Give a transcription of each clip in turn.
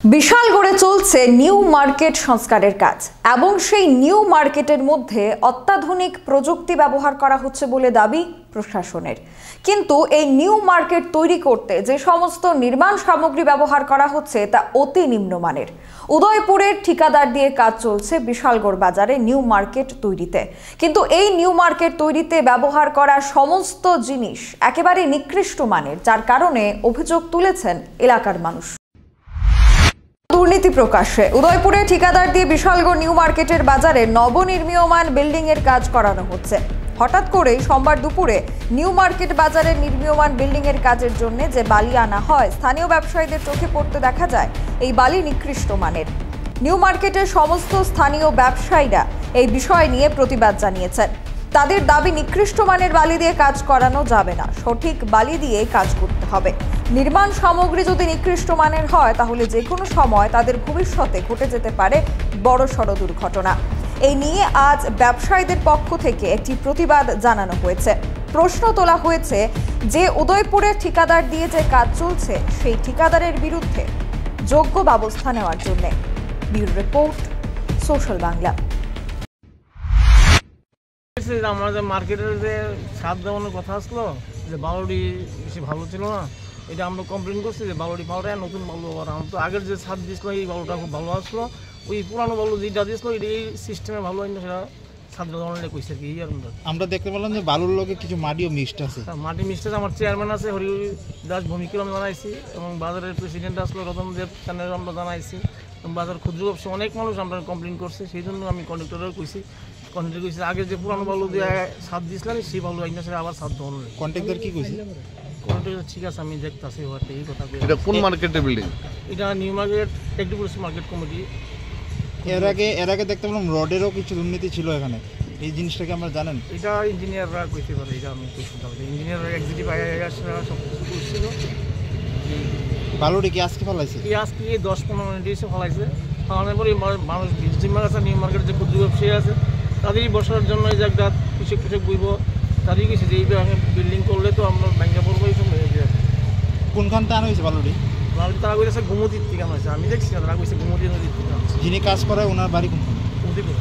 বিশাল গড়ে চলছে new market সংস্কারের কাজ এবং সেই নিউ মার্কেটের মধ্যে অত্যাধুনিক প্রযুক্তি ব্যবহার করা হচ্ছে বলে দাবি প্রশাসনের। কিন্তু এই নিউ মার্কেট তৈরি করতে যে সমস্ত নির্মাণ সামগ্রী ব্যবহার করা হচ্ছে তা অতি নিম্নমানের। উদয়পুরের ঠিকাদার দিয়ে কাজ চলছে বিশালগড় বাজারে নিউ মার্কেট তৈরিতে, কিন্তু এই নিউ মার্কেট তৈরিতে ব্যবহার করা সমস্ত জিনিস একেবারে নিকৃষ্ট মানের, যার কারণে অভিযোগ তুলেছেন এলাকার মানুষ। দুর্নীতি প্রকাশ্যে উদয়পুরে ঠিকাদার দিয়ে বিশালগড় নিউ মার্কেটের বাজারে নবনির্মীয়মান বিল্ডিং এর কাজ করানো হচ্ছে। হঠাৎ করেই সোমবার দুপুরে নিউ মার্কেট বাজারে নির্মীয়মান বিল্ডিং এর কাজের জন্য যে বালি আনা হয়, স্থানীয় ব্যবসায়ীদের চোখে পড়তে দেখা যায় এই বালি নিকৃষ্ট মানের। নিউ মার্কেটের সমস্ত স্থানীয় ব্যবসায়ীরা এই বিষয় নিয়ে প্রতিবাদ জানিয়েছেন। তাদের দাবি, নিকৃষ্ট মানের বালি দিয়ে কাজ করানো যাবে না, সঠিক বালি দিয়ে কাজ করতে হবে। নির্মাণ সামগ্রী যদি নিকৃষ্ট মানের হয় তাহলে যে কোনো সময় তাদের ভবিষ্যতে ঘটে যেতে পারে বড়সড় দুর্ঘটনা। এই নিয়ে আজ ব্যবসায়ীদের পক্ষ থেকে একটি প্রতিবাদ জানানো হয়েছে। প্রশ্ন তোলা হয়েছে যে উদয়পুরের ঠিকাদার দিয়ে যে কাজ চলছে সেই ঠিকাদারের বিরুদ্ধে যোগ্য ব্যবস্থা নেওয়ার জন্য। Bureau report, social Bangla. আমাদের মার্কেটের যে ছাদ দেওয়ানোর কথা আসলো, যে বালুটি বেশি ভালো ছিল না, এটা আমরা কমপ্লেন করছি যে বালুটি পাল্টায় নতুন বালু আবার। আমার তো আগের যে ছাদ দিয়েছিল এই বালুটা খুব ভালো আসলো, ওই পুরানো বালু যেটা দিয়েছিল এটা এই সিস্টেমে ভালো হয় না, সেটা ছাদ দেওয়ানো কইছে কি। আমরা দেখতে পেলাম যে বালুর লগে কিছু মাটিও মিক্সড আছে। মাটি মিক্সড আছে। আমার চেয়ারম্যান আছে হরি দাস ভূমিকে আমরা জানাইছি, এবং বাজারের প্রেসিডেন্ট আসলো রতনদেব খানের আমরা জানাইছি, এবং বাজার ক্ষুদ্র ব্যবসা অনেক মানুষ আমরা কমপ্লেন করছে। সেই জন্য আমি কন্ট্রাক্টরেও কইছি, কন্ট্রাক্টর কইছে আগে যে পুরানো বালু দিয়ে ছাদ দিয়েছিলেন সেই বালু আইনা সেটা আবার ছাদ দেওয়ানো। কন্ট্রাক্টর কি কইছে? কন্ট্রাক্টর ঠিক আছে, আমি দেখতাছি এই কথা। এটা কোন মার্কেটের বিল্ডিং? এটা নিউ মার্কেট টেকনিপুলিশ মার্কেট কমিটি। এর আগে দেখতে পেলাম রডেরও কিছু দুর্নীতি ছিল এখানে, এই জিনিসটাকে আমরা জানেন? এটা ইঞ্জিনিয়াররা কইতে পারে, এটা আমি কই শুনতে পারি। ইঞ্জিনিয়াররা এক্সিকিউটিভ আইআইএসরা সব কিছু করছিল। বালুটি কি আজকে ফলাইছে? এই আজকে 10-15 মিনিট এসে ফলাইছে। ফলানোর পরে মানুষ জিম্মার আছে, নিউ মার্কেটের যে ক্ষুদ্র ব্যবসায়ী আছে তাদেরই বসার জন্য যে একটা কৃষক বইব, তাদেরই গেছে যে এই বিল্ডিং করলে তো আমরা ব্যাংকে পড়বো। এই সব কোনখান থেকে আনা হয়েছে বালুটি? তারা কইছে গোমতীর থেকে আনা হয়েছে, আমি দেখছি না, তারা কইছে গোমতী নদীর থেকে আনছে। যিনি কাজ করে ওনার বাড়ি কোনখানে?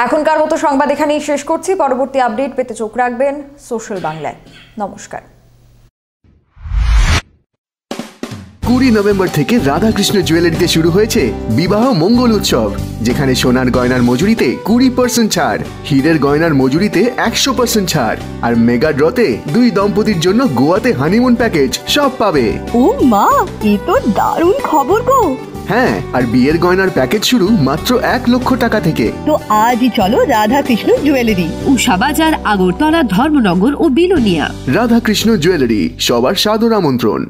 এখনকার মতো সংবাদ এখানেই শেষ করছি। পরবর্তী আপডেট পেতে চোখ রাখবেন সোশ্যাল বাংলায়। নমস্কার। 20 নভেম্বর থেকে রাধাকৃষ্ণ জুয়েলারিতে শুরু হয়েছে বিবাহ মঙ্গল উৎসব, যেখানে সোনার গয়নার মজুরিতে 20% ছাড়, হীরের গয়নার মজুরিতে 100% ছাড়, আর মেগা ড্রতে 2 দম্পতির জন্য গোয়াতে হানিমুন প্যাকেজ সব পাবে। ও মা, এ তো দারুণ খবর গো। হ্যাঁ, আর বিয়ের গয়নার প্যাকেজ শুরু মাত্র 1 লক্ষ টাকা থেকে। তো আজই চলো রাধাকৃষ্ণ জুয়েলারি, উষাবাজার, আগরতলা, ধর্মনগর ও বিলোনিয়া। রাধাকৃষ্ণ জুয়েলারি, সবার সাদর আমন্ত্রণ।